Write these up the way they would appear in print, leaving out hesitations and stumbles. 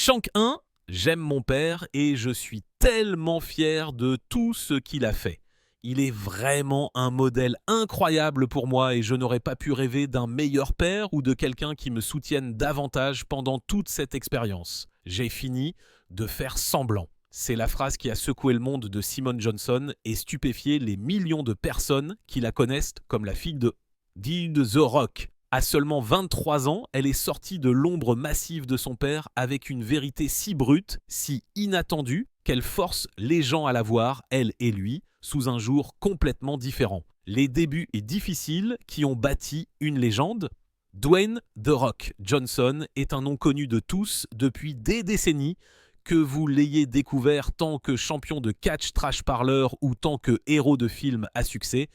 Shank 1, j'aime mon père et je suis tellement fier de tout ce qu'il a fait. Il est vraiment un modèle incroyable pour moi et je n'aurais pas pu rêver d'un meilleur père ou de quelqu'un qui me soutienne davantage pendant toute cette expérience. J'ai fini de faire semblant. C'est la phrase qui a secoué le monde de Simone Johnson et stupéfié les millions de personnes qui la connaissent comme la fille de The Rock. À seulement 23 ans, elle est sortie de l'ombre massive de son père avec une vérité si brute, si inattendue, qu'elle force les gens à la voir, elle et lui, sous un jour complètement différent. Les débuts difficiles qui ont bâti une légende. Dwayne The Rock Johnson est un nom connu de tous depuis des décennies, que vous l'ayez découvert tant que champion de catch trash parler ou tant que héros de film à succès,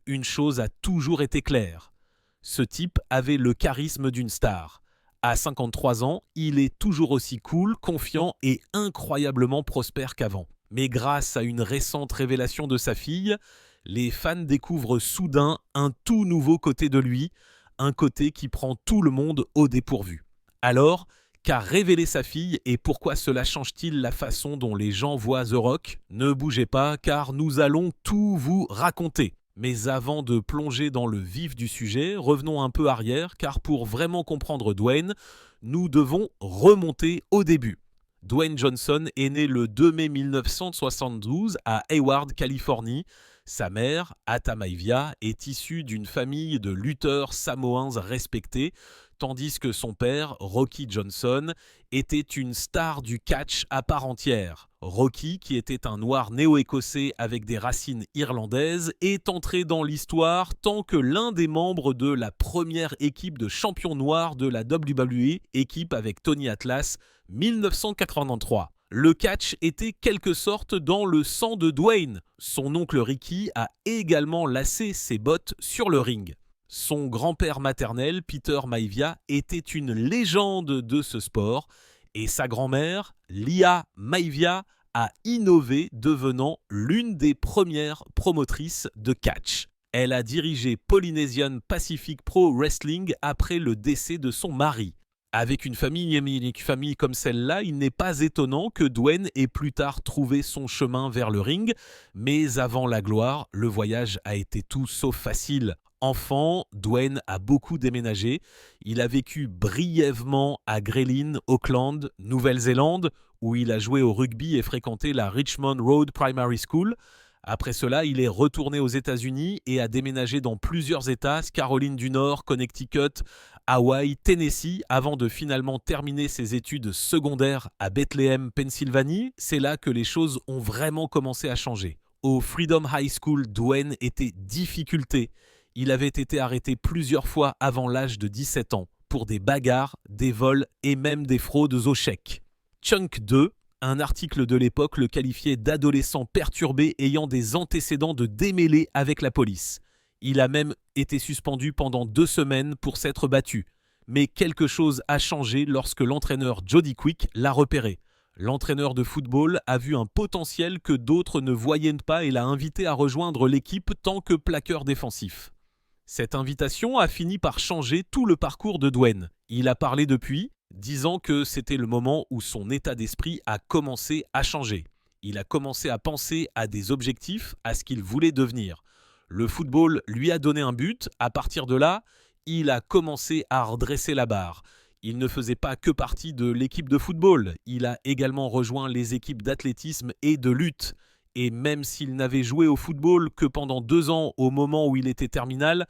une chose a toujours été claire. Ce type avait le charisme d'une star. À 53 ans, il est toujours aussi cool, confiant et incroyablement prospère qu'avant. Mais grâce à une récente révélation de sa fille, les fans découvrent soudain un tout nouveau côté de lui, un côté qui prend tout le monde au dépourvu. Alors, qu'a révélé sa fille et pourquoi cela change-t-il la façon dont les gens voient The Rock ? Ne bougez pas car nous allons tout vous raconter. Mais avant de plonger dans le vif du sujet, revenons un peu arrière, car pour vraiment comprendre Dwayne, nous devons remonter au début. Dwayne Johnson est né le 2 mai 1972 à Hayward, Californie. Sa mère, Ata Maivia, est issue d'une famille de lutteurs samoans respectés, tandis que son père, Rocky Johnson, était une star du catch à part entière. Rocky, qui était un noir néo-écossais avec des racines irlandaises, est entré dans l'histoire tant que l'un des membres de la première équipe de champions noirs de la WWE, équipe avec Tony Atlas, 1983. Le catch était quelque sorte dans le sang de Dwayne. Son oncle Ricky a également lacé ses bottes sur le ring. Son grand-père maternel, Peter Maivia, était une légende de ce sport et sa grand-mère, Lia Maivia, a innové devenant l'une des premières promotrices de catch. Elle a dirigé Polynesian Pacific Pro Wrestling après le décès de son mari. Avec une famille comme celle-là, il n'est pas étonnant que Dwayne ait plus tard trouvé son chemin vers le ring, mais avant la gloire, le voyage a été tout sauf facile. Enfant, Dwayne a beaucoup déménagé. Il a vécu brièvement à Grayling, Auckland, Nouvelle-Zélande, où il a joué au rugby et fréquenté la Richmond Road Primary School. Après cela, il est retourné aux États-Unis et a déménagé dans plusieurs États, Caroline du Nord, Connecticut, Hawaï, Tennessee, avant de finalement terminer ses études secondaires à Bethlehem, Pennsylvanie. C'est là que les choses ont vraiment commencé à changer. Au Freedom High School, Dwayne était difficulté. Il avait été arrêté plusieurs fois avant l'âge de 17 ans pour des bagarres, des vols et même des fraudes aux chèques. Chunk 2, un article de l'époque le qualifiait d'adolescent perturbé ayant des antécédents de démêlés avec la police. Il a même été suspendu pendant 2 semaines pour s'être battu. Mais quelque chose a changé lorsque l'entraîneur Jody Quick l'a repéré. L'entraîneur de football a vu un potentiel que d'autres ne voyaient pas et l'a invité à rejoindre l'équipe tant que plaqueur défensif. Cette invitation a fini par changer tout le parcours de Dwayne. Il a parlé depuis, disant que c'était le moment où son état d'esprit a commencé à changer. Il a commencé à penser à des objectifs, à ce qu'il voulait devenir. Le football lui a donné un but. À partir de là, il a commencé à redresser la barre. Il ne faisait pas que partie de l'équipe de football. Il a également rejoint les équipes d'athlétisme et de lutte. Et même s'il n'avait joué au football que pendant 2 ans au moment où il était terminal,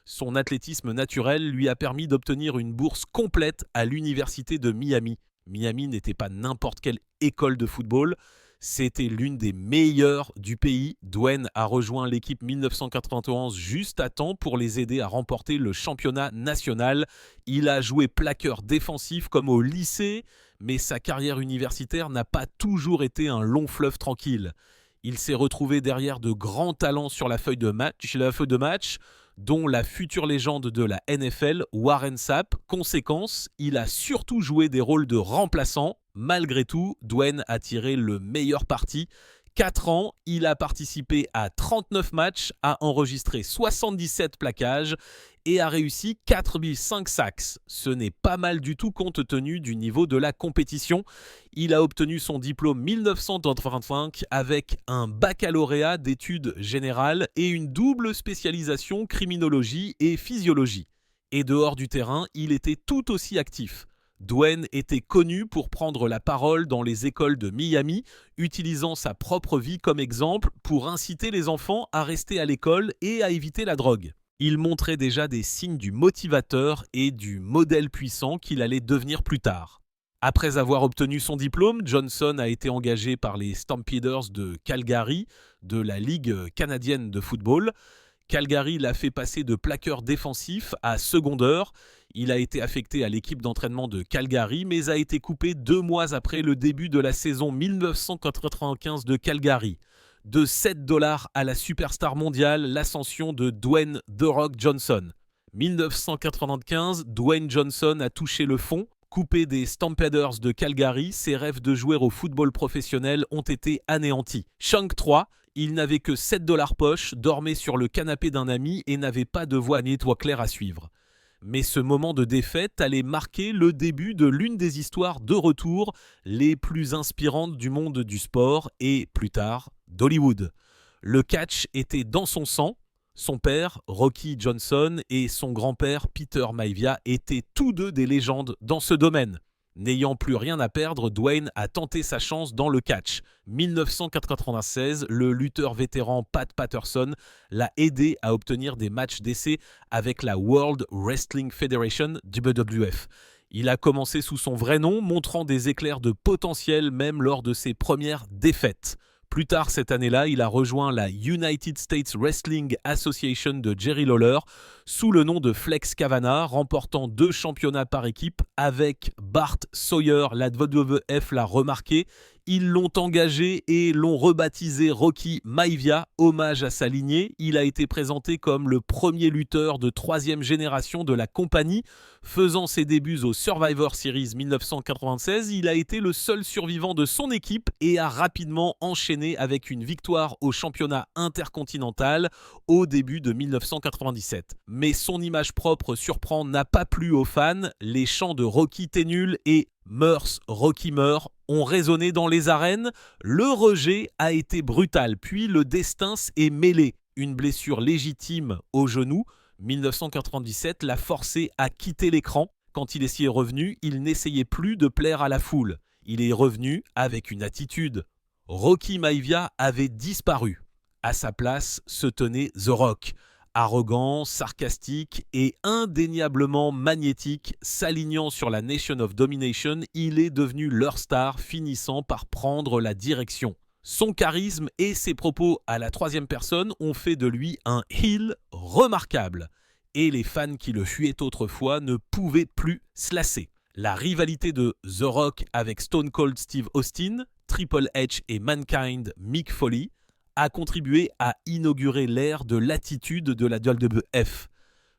son athlétisme naturel lui a permis d'obtenir une bourse complète à l'université de Miami. Miami n'était pas n'importe quelle école de football, c'était l'une des meilleures du pays. Dwayne a rejoint l'équipe 1991 juste à temps pour les aider à remporter le championnat national. Il a joué plaqueur défensif comme au lycée, mais sa carrière universitaire n'a pas toujours été un long fleuve tranquille. Il s'est retrouvé derrière de grands talents sur la feuille de match, dont la future légende de la NFL, Warren Sapp. Conséquence, il a surtout joué des rôles de remplaçant. Malgré tout, Dwayne a tiré le meilleur parti. 4 ans, il a participé à 39 matchs, a enregistré 77 plaquages et a réussi 4,5 sacks. Ce n'est pas mal du tout compte tenu du niveau de la compétition. Il a obtenu son diplôme 1985 avec un baccalauréat d'études générales et une double spécialisation criminologie et physiologie. Et dehors du terrain, il était tout aussi actif. Dwayne était connu pour prendre la parole dans les écoles de Miami, utilisant sa propre vie comme exemple pour inciter les enfants à rester à l'école et à éviter la drogue. Il montrait déjà des signes du motivateur et du modèle puissant qu'il allait devenir plus tard. Après avoir obtenu son diplôme, Johnson a été engagé par les Stampeders de Calgary, de la Ligue canadienne de football. Calgary l'a fait passer de plaqueur défensif à secondeur. Il a été affecté à l'équipe d'entraînement de Calgary, mais a été coupé 2 mois après le début de la saison 1995 de Calgary. De $7 à la superstar mondiale, l'ascension de Dwayne The Rock Johnson. 1995, Dwayne Johnson a touché le fond. Coupé des Stampeders de Calgary, ses rêves de jouer au football professionnel ont été anéantis. Chunk 3, il n'avait que $7 poche, dormait sur le canapé d'un ami et n'avait pas de voie ni toit clair à suivre. Mais ce moment de défaite allait marquer le début de l'une des histoires de retour les plus inspirantes du monde du sport et, plus tard, d'Hollywood. Le catch était dans son sang. Son père, Rocky Johnson, et son grand-père, Peter Maivia, étaient tous deux des légendes dans ce domaine. N'ayant plus rien à perdre, Dwayne a tenté sa chance dans le catch. 1996, le lutteur vétéran Pat Patterson l'a aidé à obtenir des matchs d'essai avec la World Wrestling Federation, WWF. Il a commencé sous son vrai nom, montrant des éclairs de potentiel même lors de ses premières défaites. Plus tard cette année-là, il a rejoint la United States Wrestling Association de Jerry Lawler sous le nom de Flex Kavanaugh, remportant 2 championnats par équipe avec Bart Sawyer. La WWF l'a remarqué. Ils l'ont engagé et l'ont rebaptisé Rocky Maivia, hommage à sa lignée. Il a été présenté comme le premier lutteur de 3e génération de la compagnie. Faisant ses débuts au Survivor Series 1996, il a été le seul survivant de son équipe et a rapidement enchaîné avec une victoire au championnat intercontinental au début de 1997. Mais son image propre surprend n'a pas plu aux fans. Les chants de Rocky t'es nul et Meurs, Rocky meurt ont résonné dans les arènes. Le rejet a été brutal, puis le destin s'est mêlé. Une blessure légitime au genou, 1997, l'a forcé à quitter l'écran. Quand il s'y est revenu, il n'essayait plus de plaire à la foule. Il est revenu avec une attitude. Rocky Maivia avait disparu. À sa place se tenait The Rock. Arrogant, sarcastique et indéniablement magnétique, s'alignant sur la Nation of Domination, il est devenu leur star, finissant par prendre la direction. Son charisme et ses propos à la 3e personne ont fait de lui un heel remarquable. Et les fans qui le fuyaient autrefois ne pouvaient plus se lasser. La rivalité de The Rock avec Stone Cold Steve Austin, Triple H et Mankind Mick Foley a contribué à inaugurer l'ère de l'attitude de la WWF.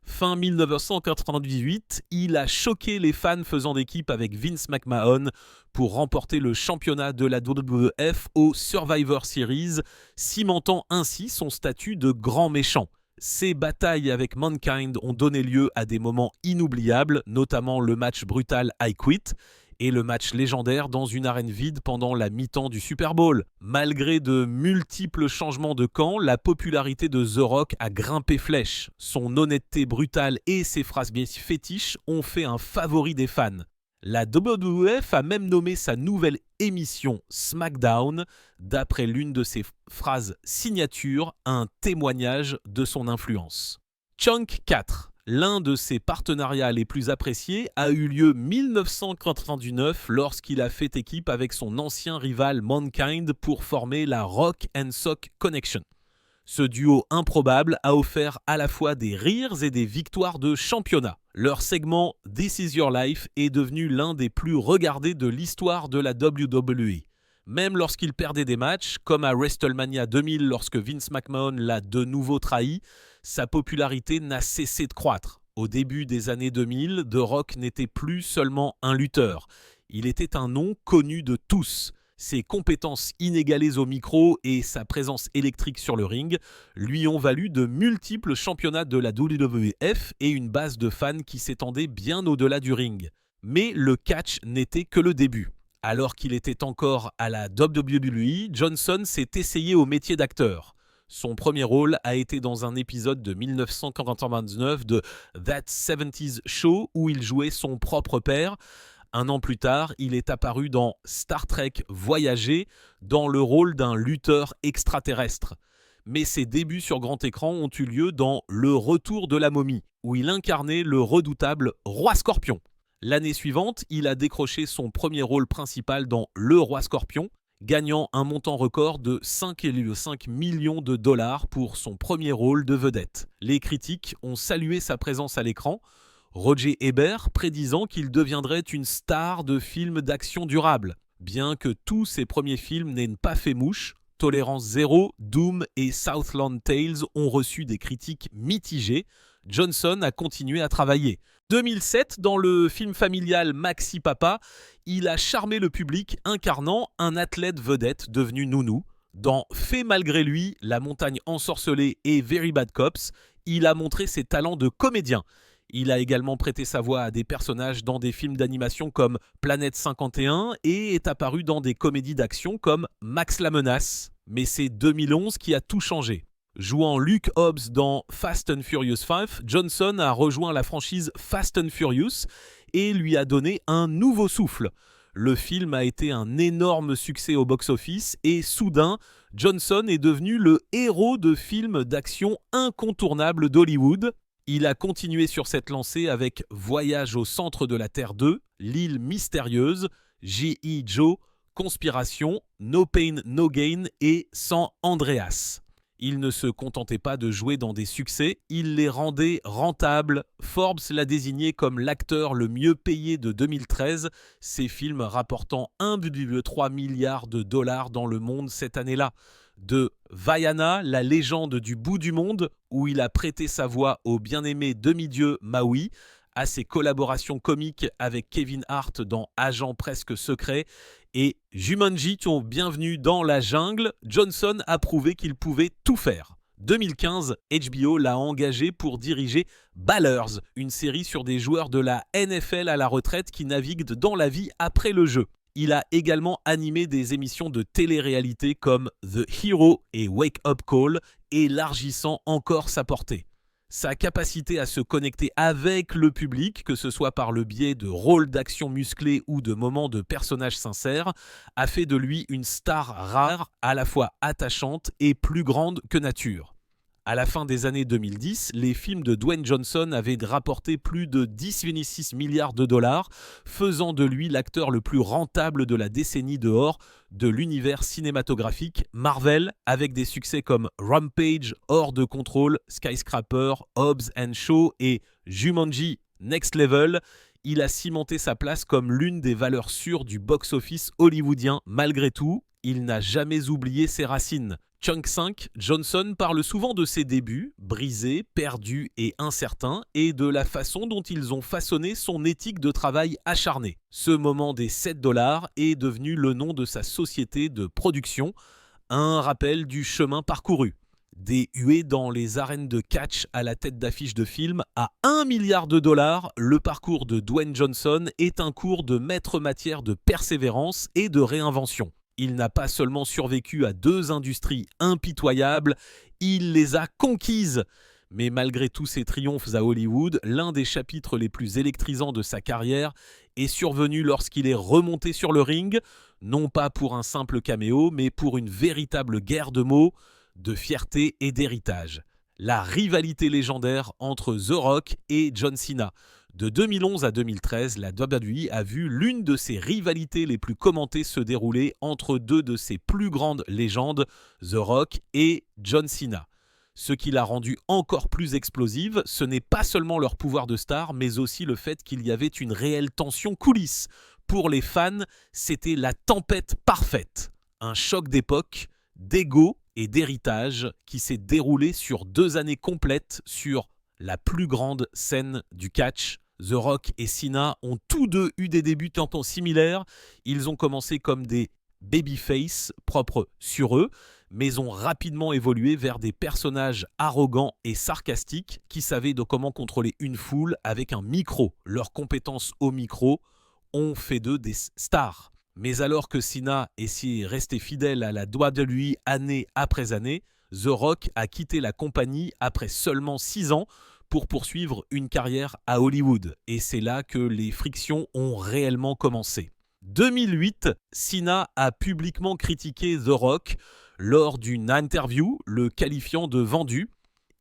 Fin 1998, il a choqué les fans faisant d'équipe avec Vince McMahon pour remporter le championnat de la WWF au Survivor Series, cimentant ainsi son statut de grand méchant. Ces batailles avec Mankind ont donné lieu à des moments inoubliables, notamment le match brutal I Quit et le match légendaire dans une arène vide pendant la mi-temps du Super Bowl. Malgré de multiples changements de camp, la popularité de The Rock a grimpé flèche. Son honnêteté brutale et ses phrases bien fétiches ont fait un favori des fans. La WWF a même nommé sa nouvelle émission SmackDown, d'après l'une de ses phrases signature, un témoignage de son influence. Chunk 4. L'un de ses partenariats les plus appréciés a eu lieu 1999 lorsqu'il a fait équipe avec son ancien rival Mankind pour former la Rock and Sock Connection. Ce duo improbable a offert à la fois des rires et des victoires de championnat. Leur segment This Is Your Life est devenu l'un des plus regardés de l'histoire de la WWE. Même lorsqu'il perdait des matchs, comme à WrestleMania 2000 lorsque Vince McMahon l'a de nouveau trahi, sa popularité n'a cessé de croître. Au début des années 2000, The Rock n'était plus seulement un lutteur. Il était un nom connu de tous. Ses compétences inégalées au micro et sa présence électrique sur le ring lui ont valu de multiples championnats de la WWF et une base de fans qui s'étendait bien au-delà du ring. Mais le catch n'était que le début. Alors qu'il était encore à la WWE, Johnson s'est essayé au métier d'acteur. Son premier rôle a été dans un épisode de 1999 de That 70s Show où il jouait son propre père. Un an plus tard, il est apparu dans Star Trek Voyager dans le rôle d'un lutteur extraterrestre. Mais ses débuts sur grand écran ont eu lieu dans Le Retour de la momie, où il incarnait le redoutable Roi Scorpion. L'année suivante, il a décroché son premier rôle principal dans Le Roi Scorpion, gagnant un montant record de 5,5 millions de dollars pour son premier rôle de vedette. Les critiques ont salué sa présence à l'écran, Roger Ebert prédisant qu'il deviendrait une star de films d'action durable. Bien que tous ses premiers films n'aient pas fait mouche, Tolérance Zéro, Doom et Southland Tales ont reçu des critiques mitigées. Johnson a continué à travailler. 2007, dans le film familial Maxi Papa, il a charmé le public incarnant un athlète vedette devenu nounou. Dans Fait malgré lui, La montagne ensorcelée et Very Bad Cops, il a montré ses talents de comédien. Il a également prêté sa voix à des personnages dans des films d'animation comme Planète 51 et est apparu dans des comédies d'action comme Max la menace. Mais c'est 2011 qui a tout changé. Jouant Luke Hobbs dans Fast and Furious 5, Johnson a rejoint la franchise Fast and Furious et lui a donné un nouveau souffle. Le film a été un énorme succès au box-office et soudain, Johnson est devenu le héros de films d'action incontournables d'Hollywood. Il a continué sur cette lancée avec Voyage au centre de la Terre 2, L'île mystérieuse, G.I. Joe, Conspiration, No Pain No Gain et San Andreas. Il ne se contentait pas de jouer dans des succès, il les rendait rentables. Forbes l'a désigné comme l'acteur le mieux payé de 2013, ses films rapportant 1,3 milliard de dollars dans le monde cette année-là. De Vaiana, la légende du bout du monde, où il a prêté sa voix au bien-aimé demi-dieu Maui, à ses collaborations comiques avec Kevin Hart dans Agent presque secret, et Jumanji, ton bienvenue dans la jungle, Johnson a prouvé qu'il pouvait tout faire. 2015, HBO l'a engagé pour diriger Ballers, une série sur des joueurs de la NFL à la retraite qui naviguent dans la vie après le jeu. Il a également animé des émissions de télé-réalité comme The Hero et Wake Up Call, élargissant encore sa portée. Sa capacité à se connecter avec le public, que ce soit par le biais de rôles d'action musclés ou de moments de personnages sincères, a fait de lui une star rare, à la fois attachante et plus grande que nature. À la fin des années 2010, les films de Dwayne Johnson avaient rapporté plus de 10,6 milliards de dollars, faisant de lui l'acteur le plus rentable de la décennie dehors de l'univers cinématographique Marvel, avec des succès comme Rampage, Hors de contrôle, Skyscraper, Hobbs & Shaw et Jumanji Next Level. Il a cimenté sa place comme l'une des valeurs sûres du box-office hollywoodien. Malgré tout, il n'a jamais oublié ses racines. Chunk 5, Johnson parle souvent de ses débuts, brisés, perdus et incertains, et de la façon dont ils ont façonné son éthique de travail acharnée. Ce moment des 7 $ est devenu le nom de sa société de production, un rappel du chemin parcouru. Des huées dans les arènes de catch à la tête d'affiches de films à 1 milliard de dollars, le parcours de Dwayne Johnson est un cours de maître matière de persévérance et de réinvention. Il n'a pas seulement survécu à 2 industries impitoyables, il les a conquises. Mais malgré tous ses triomphes à Hollywood, l'un des chapitres les plus électrisants de sa carrière est survenu lorsqu'il est remonté sur le ring, non pas pour un simple caméo, mais pour une véritable guerre de mots, de fierté et d'héritage. La rivalité légendaire entre The Rock et John Cena. De 2011 à 2013, la WWE a vu l'une de ses rivalités les plus commentées se dérouler entre 2 de ses plus grandes légendes, The Rock et John Cena. Ce qui l'a rendue encore plus explosive, ce n'est pas seulement leur pouvoir de star, mais aussi le fait qu'il y avait une réelle tension coulisse. Pour les fans, c'était la tempête parfaite. Un choc d'époque, d'ego et d'héritage qui s'est déroulé sur 2 années complètes sur la plus grande scène du catch. The Rock et Cena ont tous deux eu des débuts tantôt similaires. Ils ont commencé comme des babyface propres sur eux, mais ont rapidement évolué vers des personnages arrogants et sarcastiques qui savaient de comment contrôler une foule avec un micro. Leurs compétences au micro ont fait d'eux des stars. Mais alors que Cena est resté fidèle à la WWE année après année, The Rock a quitté la compagnie après seulement 6 ans pour poursuivre une carrière à Hollywood. Et c'est là que les frictions ont réellement commencé. 2008, Cena a publiquement critiqué The Rock lors d'une interview, le qualifiant de vendu.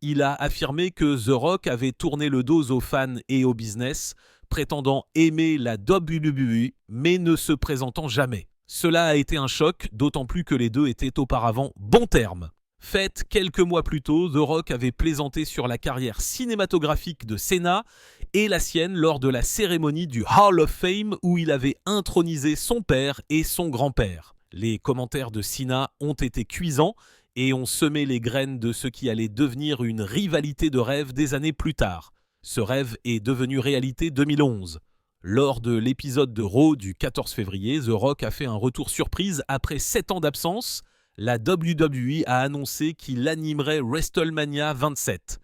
Il a affirmé que The Rock avait tourné le dos aux fans et au business, prétendant aimer la WWE, mais ne se présentant jamais. Cela a été un choc, d'autant plus que les deux étaient auparavant bons termes. Fait quelques mois plus tôt, The Rock avait plaisanté sur la carrière cinématographique de Cena et la sienne lors de la cérémonie du Hall of Fame où il avait intronisé son père et son grand-père. Les commentaires de Cena ont été cuisants et ont semé les graines de ce qui allait devenir une rivalité de rêve des années plus tard. Ce rêve est devenu réalité 2011. Lors de l'épisode de Raw du 14 février, The Rock a fait un retour surprise après 7 ans d'absence. La WWE a annoncé qu'il animerait WrestleMania 27.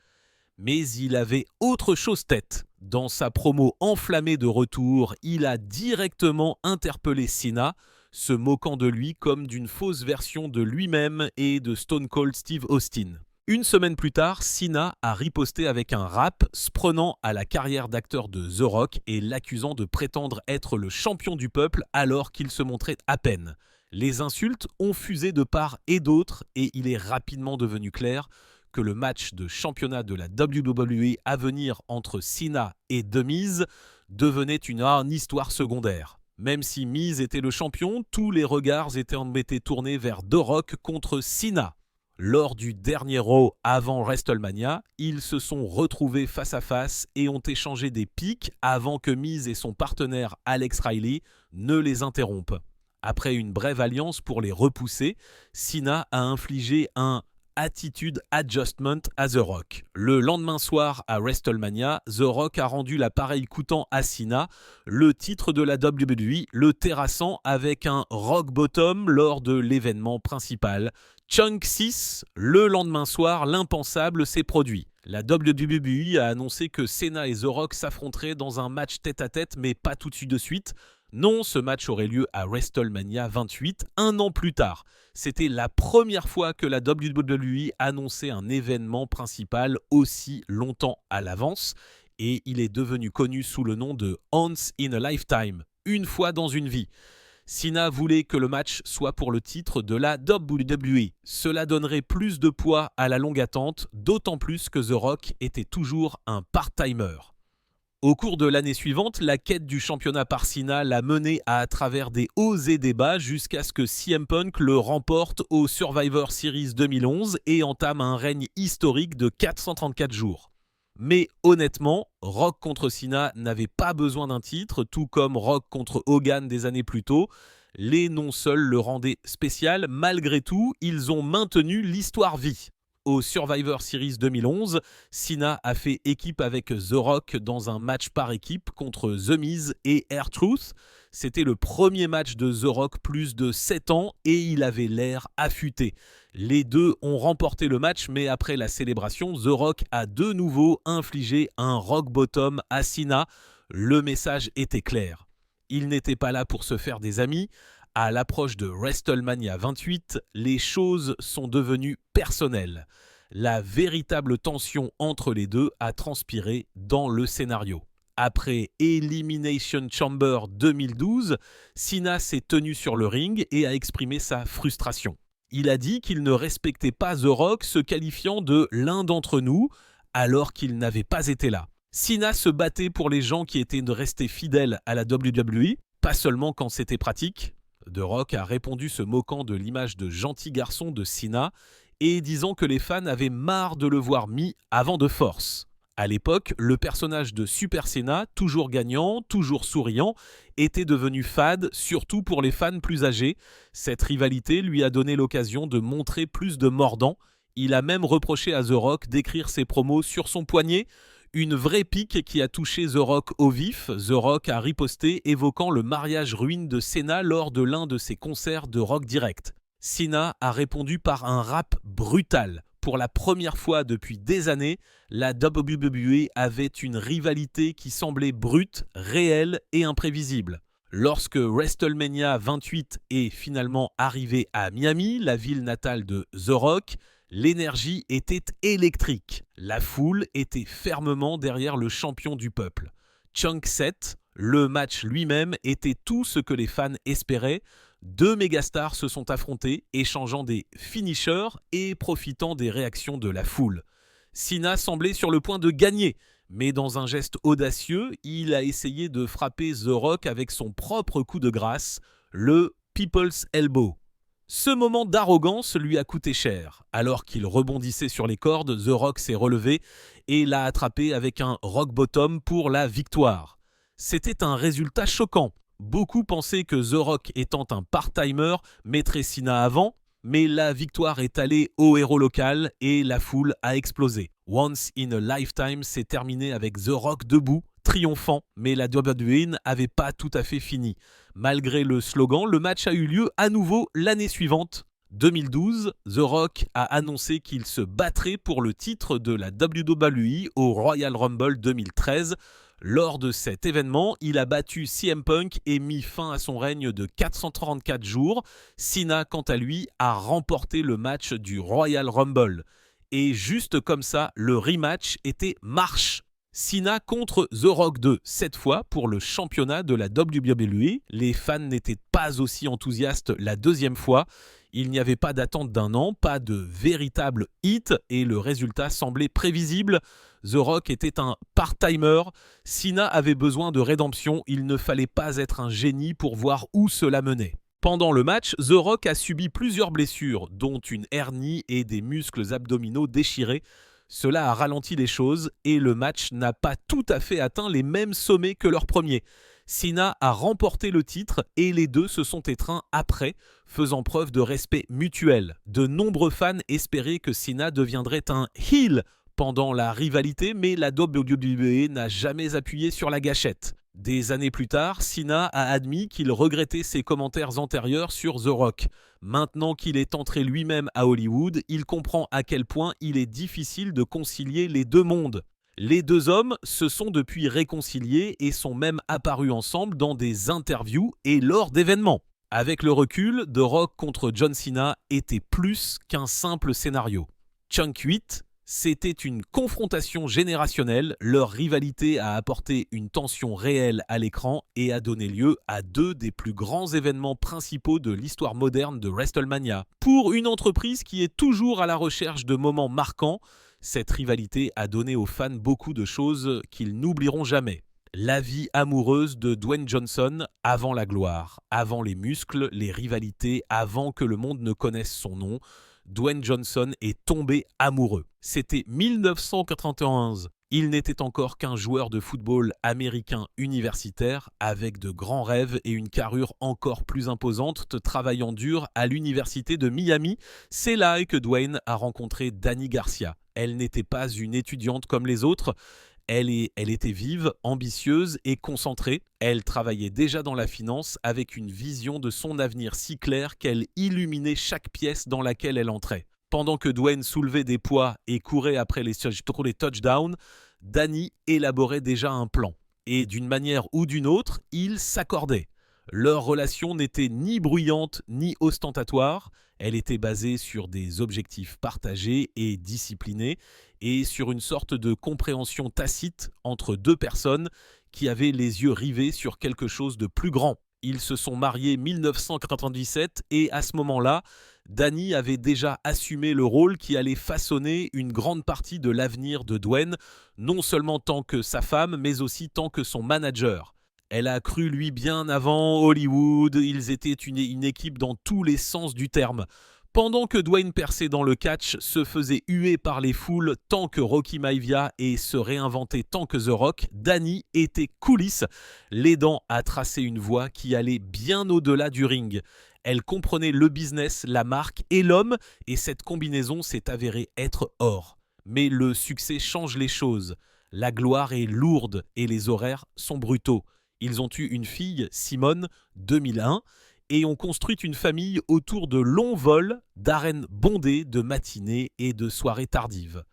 Mais il avait autre chose tête. Dans sa promo enflammée de retour, il a directement interpellé Cena, se moquant de lui comme d'une fausse version de lui-même et de Stone Cold Steve Austin. Une semaine plus tard, Cena a riposté avec un rap, se prenant à la carrière d'acteur de The Rock et l'accusant de prétendre être le champion du peuple alors qu'il se montrait à peine. Les insultes ont fusé de part et d'autre et il est rapidement devenu clair que le match de championnat de la WWE à venir entre Cena et The Miz devenait une histoire secondaire. Même si Miz était le champion, tous les regards étaient tournés vers The Rock contre Cena. Lors du dernier Raw avant WrestleMania, ils se sont retrouvés face à face et ont échangé des pics avant que Miz et son partenaire Alex Riley ne les interrompent. Après une brève alliance pour les repousser, Cena a infligé un Attitude Adjustment à The Rock. Le lendemain soir à WrestleMania, The Rock a rendu l'appareil coûtant à Cena le titre de la WWE, le terrassant avec un Rock Bottom lors de l'événement principal. Chunk 6, le lendemain soir, l'impensable s'est produit. La WWE a annoncé que Cena et The Rock s'affronteraient dans un match tête-à-tête, mais pas tout de suite. Non, ce match aurait lieu à WrestleMania 28, un an plus tard. C'était la première fois que la WWE annonçait un événement principal aussi longtemps à l'avance, et il est devenu connu sous le nom de Once in a Lifetime, une fois dans une vie. Cena voulait que le match soit pour le titre de la WWE. Cela donnerait plus de poids à la longue attente, d'autant plus que The Rock était toujours un part-timer. Au cours de l'année suivante, la quête du championnat par Cena l'a mené à travers des hauts et des bas jusqu'à ce que CM Punk le remporte au Survivor Series 2011 et entame un règne historique de 434 jours. Mais honnêtement, Rock contre Cena n'avait pas besoin d'un titre, tout comme Rock contre Hogan des années plus tôt. Les noms seuls le rendaient spécial. Malgré tout, ils ont maintenu l'histoire vie. Au Survivor Series 2011, Cena a fait équipe avec The Rock dans un match par équipe contre The Miz et R-Truth. C'était le premier match de The Rock plus de 7 ans et il avait l'air affûté. Les deux ont remporté le match, mais après la célébration, The Rock a de nouveau infligé un rock bottom à Cena. Le message était clair. Il n'était pas là pour se faire des amis. À l'approche de WrestleMania 28, les choses sont devenues personnelles. La véritable tension entre les deux a transpiré dans le scénario. Après Elimination Chamber 2012, Cena s'est tenu sur le ring et a exprimé sa frustration. Il a dit qu'il ne respectait pas The Rock, se qualifiant de l'un d'entre nous, alors qu'il n'avait pas été là. Cena se battait pour les gens qui étaient restés fidèles à la WWE, pas seulement quand c'était pratique. The Rock a répondu se moquant de l'image de gentil garçon de Cena et disant que les fans avaient marre de le voir mis avant de force. À l'époque, le personnage de Super Cena, toujours gagnant, toujours souriant, était devenu fade, surtout pour les fans plus âgés. Cette rivalité lui a donné l'occasion de montrer plus de mordant. Il a même reproché à The Rock d'écrire ses promos sur son poignet, Une vraie pique qui a touché The Rock au vif. The Rock a riposté, évoquant le mariage ruine de Cena lors de l'un de ses concerts de Rock Direct. Cena a répondu par un rap brutal. Pour la première fois depuis des années, la WWE avait une rivalité qui semblait brute, réelle et imprévisible. Lorsque WrestleMania 28 est finalement arrivé à Miami, la ville natale de The Rock, l'énergie était électrique. La foule était fermement derrière le champion du peuple. Chunk 7, le match lui-même était tout ce que les fans espéraient. Deux mégastars se sont affrontés, échangeant des finishers et profitant des réactions de la foule. Cena semblait sur le point de gagner, mais dans un geste audacieux, il a essayé de frapper The Rock avec son propre coup de grâce, le People's Elbow. Ce moment d'arrogance lui a coûté cher. Alors qu'il rebondissait sur les cordes, The Rock s'est relevé et l'a attrapé avec un rock bottom pour la victoire. C'était un résultat choquant. Beaucoup pensaient que The Rock, étant un part-timer, mettrait Cena avant, mais la victoire est allée au héros local et la foule a explosé. Once in a Lifetime s'est terminé avec The Rock debout, triomphant, mais la WWE n'avait pas tout à fait fini. Malgré le slogan, le match a eu lieu à nouveau l'année suivante. 2012, The Rock a annoncé qu'il se battrait pour le titre de la WWE au Royal Rumble 2013. Lors de cet événement, il a battu CM Punk et mis fin à son règne de 434 jours. Cena, quant à lui, a remporté le match du Royal Rumble. Et juste comme ça, le rematch était marche. Cena contre The Rock 2, cette fois pour le championnat de la WWE. Les fans n'étaient pas aussi enthousiastes la deuxième fois. Il n'y avait pas d'attente d'un an, pas de véritable hit et le résultat semblait prévisible. The Rock était un part-timer. Cena avait besoin de rédemption. Il ne fallait pas être un génie pour voir où cela menait. Pendant le match, The Rock a subi plusieurs blessures, dont une hernie et des muscles abdominaux déchirés. Cela a ralenti les choses et le match n'a pas tout à fait atteint les mêmes sommets que leur premier. Cena a remporté le titre et les deux se sont étreints après, faisant preuve de respect mutuel. De nombreux fans espéraient que Cena deviendrait un heel pendant la rivalité, mais la WWE n'a jamais appuyé sur la gâchette. Des années plus tard, Cena a admis qu'il regrettait ses commentaires antérieurs sur The Rock. Maintenant qu'il est entré lui-même à Hollywood, il comprend à quel point il est difficile de concilier les deux mondes. Les deux hommes se sont depuis réconciliés et sont même apparus ensemble dans des interviews et lors d'événements. Avec le recul, The Rock contre John Cena était plus qu'un simple scénario. Chunk 8, c'était une confrontation générationnelle, leur rivalité a apporté une tension réelle à l'écran et a donné lieu à deux des plus grands événements principaux de l'histoire moderne de WrestleMania. Pour une entreprise qui est toujours à la recherche de moments marquants, cette rivalité a donné aux fans beaucoup de choses qu'ils n'oublieront jamais. La vie amoureuse de Dwayne Johnson avant la gloire, avant les muscles, les rivalités, avant que le monde ne connaisse son nom. Dwayne Johnson est tombé amoureux. C'était 1991. Il n'était encore qu'un joueur de football américain universitaire avec de grands rêves et une carrure encore plus imposante, travaillant dur à l'université de Miami. C'est là que Dwayne a rencontré Dany Garcia. Elle n'était pas une étudiante comme les autres. Elle était vive, ambitieuse et concentrée. Elle travaillait déjà dans la finance avec une vision de son avenir si claire qu'elle illuminait chaque pièce dans laquelle elle entrait. Pendant que Dwayne soulevait des poids et courait après les touchdowns, Dany élaborait déjà un plan. Et d'une manière ou d'une autre, ils s'accordaient. Leur relation n'était ni bruyante ni ostentatoire. Elle était basée sur des objectifs partagés et disciplinés et sur une sorte de compréhension tacite entre deux personnes qui avaient les yeux rivés sur quelque chose de plus grand. Ils se sont mariés en 1997 et à ce moment-là, Dany avait déjà assumé le rôle qui allait façonner une grande partie de l'avenir de Dwayne, non seulement tant que sa femme, mais aussi tant que son manager. Elle a cru lui bien avant Hollywood, ils étaient une équipe dans tous les sens du terme. Pendant que Dwayne perçait dans le catch, se faisait huer par les foules tant que Rocky Maivia et se réinventait tant que The Rock, Dany était coulisses, l'aidant à tracer une voie qui allait bien au-delà du ring. Elle comprenait le business, la marque et l'homme, et cette combinaison s'est avérée être or. Mais le succès change les choses. La gloire est lourde et les horaires sont brutaux. Ils ont eu une fille, Simone, 2001, et ont construit une famille autour de longs vols, d'arènes bondées, de matinées et de soirées tardives.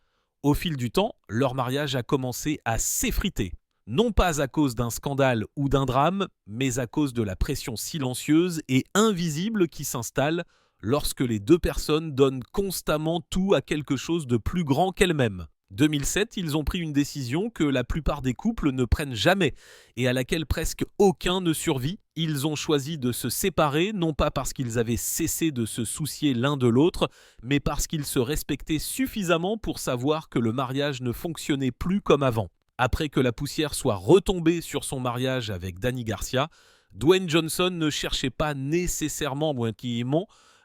Au fil du temps, leur mariage a commencé à s'effriter. Non pas à cause d'un scandale ou d'un drame, mais à cause de la pression silencieuse et invisible qui s'installe lorsque les deux personnes donnent constamment tout à quelque chose de plus grand qu'elles-mêmes. 2007, ils ont pris une décision que la plupart des couples ne prennent jamais et à laquelle presque aucun ne survit. Ils ont choisi de se séparer, non pas parce qu'ils avaient cessé de se soucier l'un de l'autre, mais parce qu'ils se respectaient suffisamment pour savoir que le mariage ne fonctionnait plus comme avant. Après que la poussière soit retombée sur son mariage avec Danny Garcia, Dwayne Johnson ne cherchait pas nécessairement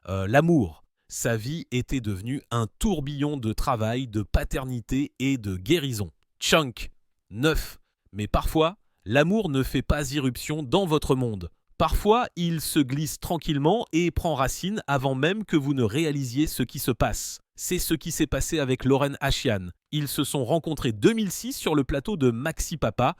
l'amour. Sa vie était devenue un tourbillon de travail, de paternité et de guérison. Chunk, 9. Mais parfois, l'amour ne fait pas irruption dans votre monde. Parfois, il se glisse tranquillement et prend racine avant même que vous ne réalisiez ce qui se passe. C'est ce qui s'est passé avec Lauren Ashian. Ils se sont rencontrés 2006 sur le plateau de Maxi Papa.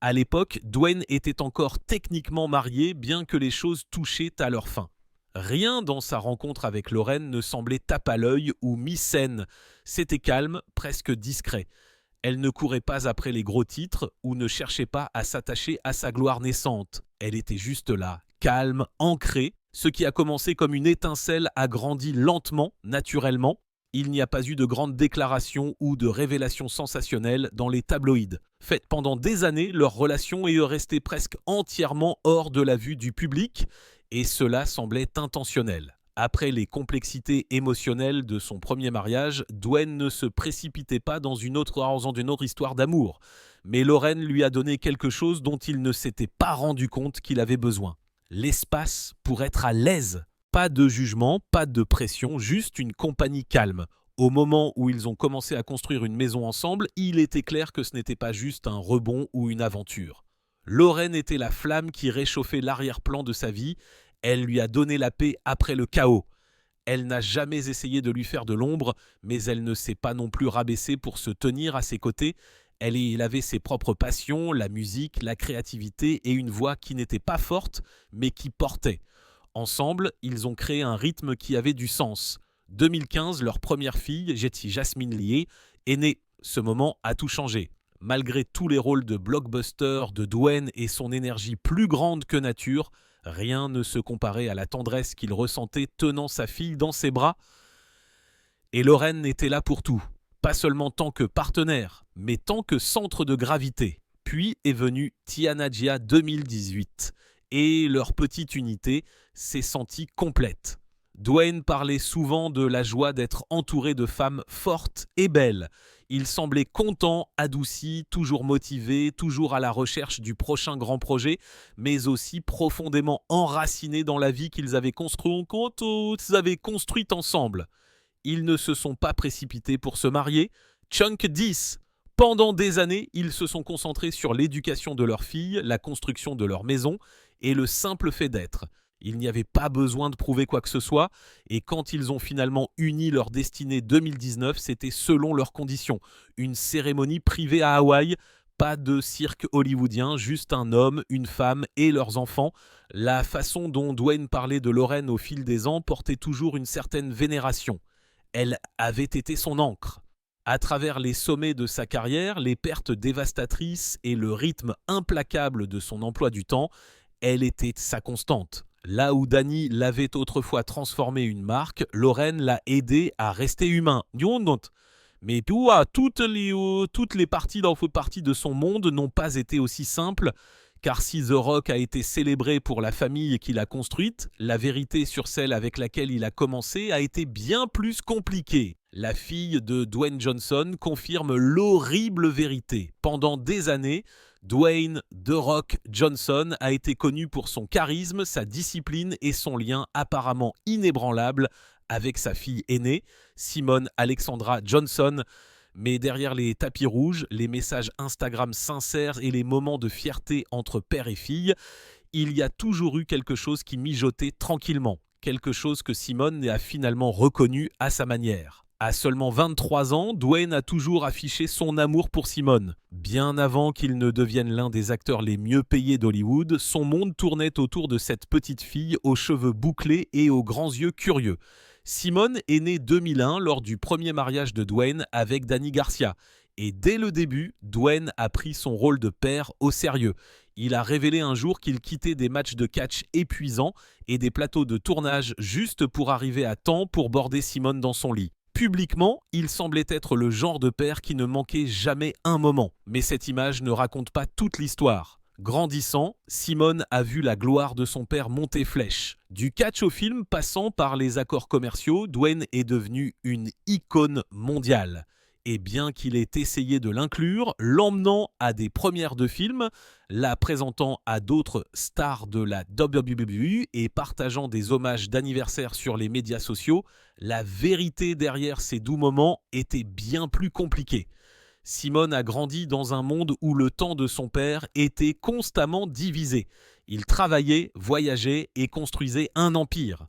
À l'époque, Dwayne était encore techniquement marié, bien que les choses touchaient à leur fin. Rien dans sa rencontre avec Lauren ne semblait tape à l'œil ou mi-scène. C'était calme, presque discret. Elle ne courait pas après les gros titres ou ne cherchait pas à s'attacher à sa gloire naissante. Elle était juste là, calme, ancrée. Ce qui a commencé comme une étincelle a grandi lentement, naturellement. Il n'y a pas eu de grandes déclarations ou de révélations sensationnelles dans les tabloïds. Faites pendant des années, leur relation est restée presque entièrement hors de la vue du public. Et cela semblait intentionnel. Après les complexités émotionnelles de son premier mariage, Dwayne ne se précipitait pas dans une autre histoire d'amour. Mais Lauren lui a donné quelque chose dont il ne s'était pas rendu compte qu'il avait besoin. L'espace pour être à l'aise. Pas de jugement, pas de pression, juste une compagnie calme. Au moment où ils ont commencé à construire une maison ensemble, il était clair que ce n'était pas juste un rebond ou une aventure. Lauren était la flamme qui réchauffait l'arrière-plan de sa vie. Elle lui a donné la paix après le chaos. Elle n'a jamais essayé de lui faire de l'ombre, mais elle ne s'est pas non plus rabaissée pour se tenir à ses côtés. Elle avait ses propres passions, la musique, la créativité et une voix qui n'était pas forte, mais qui portait. Ensemble, ils ont créé un rythme qui avait du sens. 2015, leur première fille, Jasmine Lee, est née. Ce moment a tout changé. Malgré tous les rôles de blockbuster de Dwayne et son énergie plus grande que nature, rien ne se comparait à la tendresse qu'il ressentait tenant sa fille dans ses bras. Et Lauren était là pour tout, pas seulement tant que partenaire, mais tant que centre de gravité. Puis est venue Tiana Gia 2018, et leur petite unité s'est sentie complète. Dwayne parlait souvent de la joie d'être entouré de femmes fortes et belles. Il semblait content, adouci, toujours motivé, toujours à la recherche du prochain grand projet, mais aussi profondément enraciné dans la vie qu'ils avaient construite ensemble. Ils ne se sont pas précipités pour se marier. Chunk 10. Pendant des années, ils se sont concentrés sur l'éducation de leur fille, la construction de leur maison et le simple fait d'être. Il n'y avait pas besoin de prouver quoi que ce soit, et quand ils ont finalement uni leur destinée 2019, c'était selon leurs conditions. Une cérémonie privée à Hawaï, pas de cirque hollywoodien, juste un homme, une femme et leurs enfants. La façon dont Dwayne parlait de Lauren au fil des ans portait toujours une certaine vénération. Elle avait été son ancre. À travers les sommets de sa carrière, les pertes dévastatrices et le rythme implacable de son emploi du temps, elle était sa constante. Là où Danny l'avait autrefois transformé une marque, Lauren l'a aidé à rester humain. Mais toutes les parties de son monde n'ont pas été aussi simples, car si The Rock a été célébré pour la famille qu'il a construite, la vérité sur celle avec laquelle il a commencé a été bien plus compliquée. La fille de Dwayne Johnson confirme l'horrible vérité. Pendant des années, Dwayne The Rock Johnson a été connu pour son charisme, sa discipline et son lien apparemment inébranlable avec sa fille aînée, Simone Alexandra Johnson. Mais derrière les tapis rouges, les messages Instagram sincères et les moments de fierté entre père et fille, il y a toujours eu quelque chose qui mijotait tranquillement, quelque chose que Simone a finalement reconnu à sa manière. À seulement 23 ans, Dwayne a toujours affiché son amour pour Simone. Bien avant qu'il ne devienne l'un des acteurs les mieux payés d'Hollywood, son monde tournait autour de cette petite fille aux cheveux bouclés et aux grands yeux curieux. Simone est née 2001 lors du premier mariage de Dwayne avec Dany Garcia. Et dès le début, Dwayne a pris son rôle de père au sérieux. Il a révélé un jour qu'il quittait des matchs de catch épuisants et des plateaux de tournage juste pour arriver à temps pour border Simone dans son lit. Publiquement, il semblait être le genre de père qui ne manquait jamais un moment. Mais cette image ne raconte pas toute l'histoire. Grandissant, Simone a vu la gloire de son père monter flèche. Du catch au film passant par les accords commerciaux, Dwayne est devenu une icône mondiale. Et bien qu'il ait essayé de l'inclure, l'emmenant à des premières de films, la présentant à d'autres stars de la WWE et partageant des hommages d'anniversaire sur les médias sociaux, la vérité derrière ces doux moments était bien plus compliquée. Simone a grandi dans un monde où le temps de son père était constamment divisé. Il travaillait, voyageait et construisait un empire.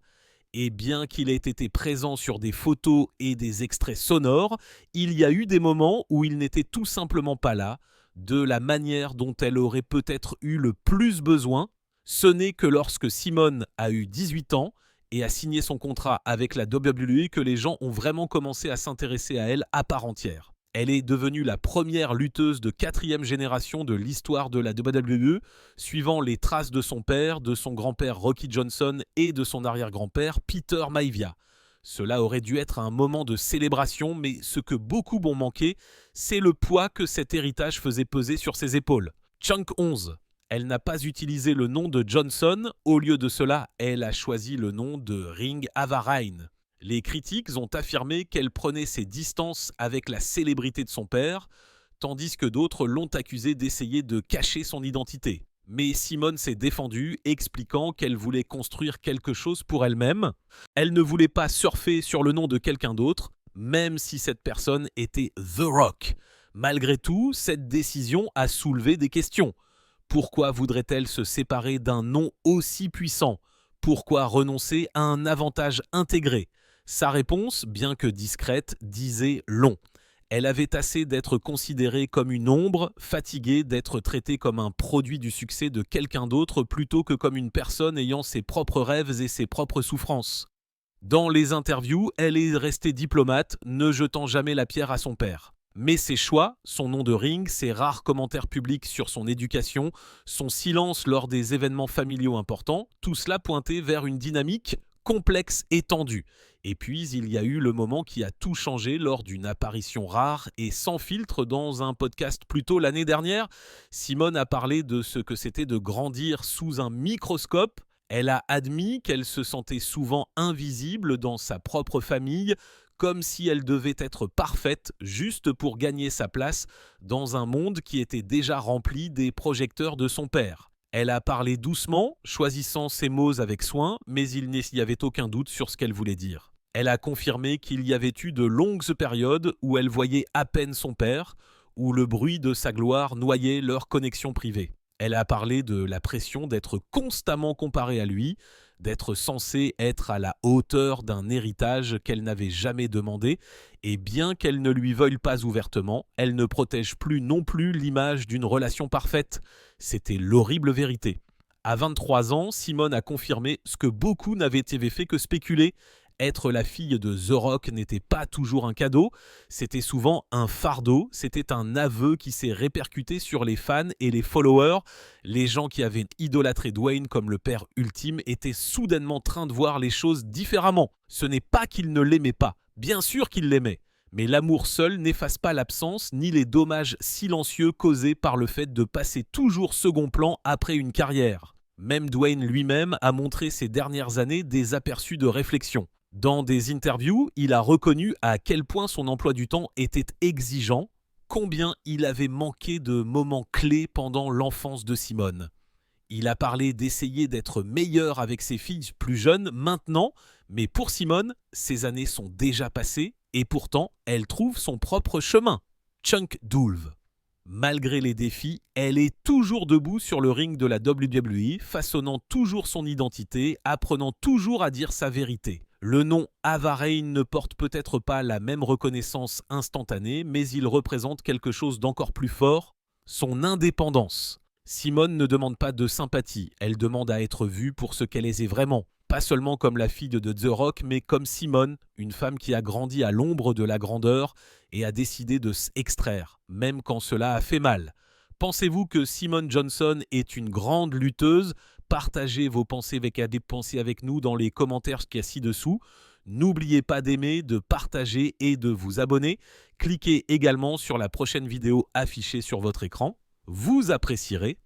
Et bien qu'il ait été présent sur des photos et des extraits sonores, il y a eu des moments où il n'était tout simplement pas là, de la manière dont elle aurait peut-être eu le plus besoin. Ce n'est que lorsque Simone a eu 18 ans et a signé son contrat avec la WWE que les gens ont vraiment commencé à s'intéresser à elle à part entière. Elle est devenue la première lutteuse de 4e génération de l'histoire de la WWE, suivant les traces de son père, de son grand-père Rocky Johnson et de son arrière-grand-père Peter Maivia. Cela aurait dû être un moment de célébration, mais ce que beaucoup ont manqué, c'est le poids que cet héritage faisait peser sur ses épaules. Chunk 11. Elle n'a pas utilisé le nom de Johnson, au lieu de cela, elle a choisi le nom de Ring Avarain. Les critiques ont affirmé qu'elle prenait ses distances avec la célébrité de son père, tandis que d'autres l'ont accusée d'essayer de cacher son identité. Mais Simone s'est défendue, expliquant qu'elle voulait construire quelque chose pour elle-même. Elle ne voulait pas surfer sur le nom de quelqu'un d'autre, même si cette personne était The Rock. Malgré tout, cette décision a soulevé des questions. Pourquoi voudrait-elle se séparer d'un nom aussi puissant ? Pourquoi renoncer à un avantage intégré ? Sa réponse, bien que discrète, disait long. Elle avait assez d'être considérée comme une ombre, fatiguée d'être traitée comme un produit du succès de quelqu'un d'autre plutôt que comme une personne ayant ses propres rêves et ses propres souffrances. Dans les interviews, elle est restée diplomate, ne jetant jamais la pierre à son père. Mais ses choix, son nom de ring, ses rares commentaires publics sur son éducation, son silence lors des événements familiaux importants, tout cela pointait vers une dynamique complexe et tendue. Et puis, il y a eu le moment qui a tout changé lors d'une apparition rare et sans filtre dans un podcast plus tôt l'année dernière. Simone a parlé de ce que c'était de grandir sous un microscope. Elle a admis qu'elle se sentait souvent invisible dans sa propre famille, comme si elle devait être parfaite juste pour gagner sa place dans un monde qui était déjà rempli des projecteurs de son père. Elle a parlé doucement, choisissant ses mots avec soin, mais il n'y avait aucun doute sur ce qu'elle voulait dire. Elle a confirmé qu'il y avait eu de longues périodes où elle voyait à peine son père, où le bruit de sa gloire noyait leur connexion privée. Elle a parlé de la pression d'être constamment comparée à lui, d'être censée être à la hauteur d'un héritage qu'elle n'avait jamais demandé, et bien qu'elle ne lui veuille pas ouvertement, elle ne protège plus non plus l'image d'une relation parfaite. C'était l'horrible vérité. À 23 ans, Simone a confirmé ce que beaucoup n'avaient fait que spéculer. Être la fille de The Rock n'était pas toujours un cadeau, c'était souvent un fardeau, c'était un aveu qui s'est répercuté sur les fans et les followers. Les gens qui avaient idolâtré Dwayne comme le père ultime étaient soudainement en train de voir les choses différemment. Ce n'est pas qu'ils ne l'aimaient pas, bien sûr qu'ils l'aimaient, mais l'amour seul n'efface pas l'absence ni les dommages silencieux causés par le fait de passer toujours second plan après une carrière. Même Dwayne lui-même a montré ces dernières années des aperçus de réflexion. Dans des interviews, il a reconnu à quel point son emploi du temps était exigeant, combien il avait manqué de moments clés pendant l'enfance de Simone. Il a parlé d'essayer d'être meilleur avec ses filles plus jeunes maintenant, mais pour Simone, ces années sont déjà passées et pourtant, elle trouve son propre chemin. Chunk 12. Malgré les défis, elle est toujours debout sur le ring de la WWE, façonnant toujours son identité, apprenant toujours à dire sa vérité. Le nom Ava Raine ne porte peut-être pas la même reconnaissance instantanée, mais il représente quelque chose d'encore plus fort, son indépendance. Simone ne demande pas de sympathie, elle demande à être vue pour ce qu'elle est vraiment. Pas seulement comme la fille de The Rock, mais comme Simone, une femme qui a grandi à l'ombre de la grandeur et a décidé de s'extraire, même quand cela a fait mal. Pensez-vous que Simone Johnson est une grande lutteuse ? Partagez vos pensées avec nous dans les commentaires qui y a ci-dessous. N'oubliez pas d'aimer, de partager et de vous abonner. Cliquez également sur la prochaine vidéo affichée sur votre écran. Vous apprécierez.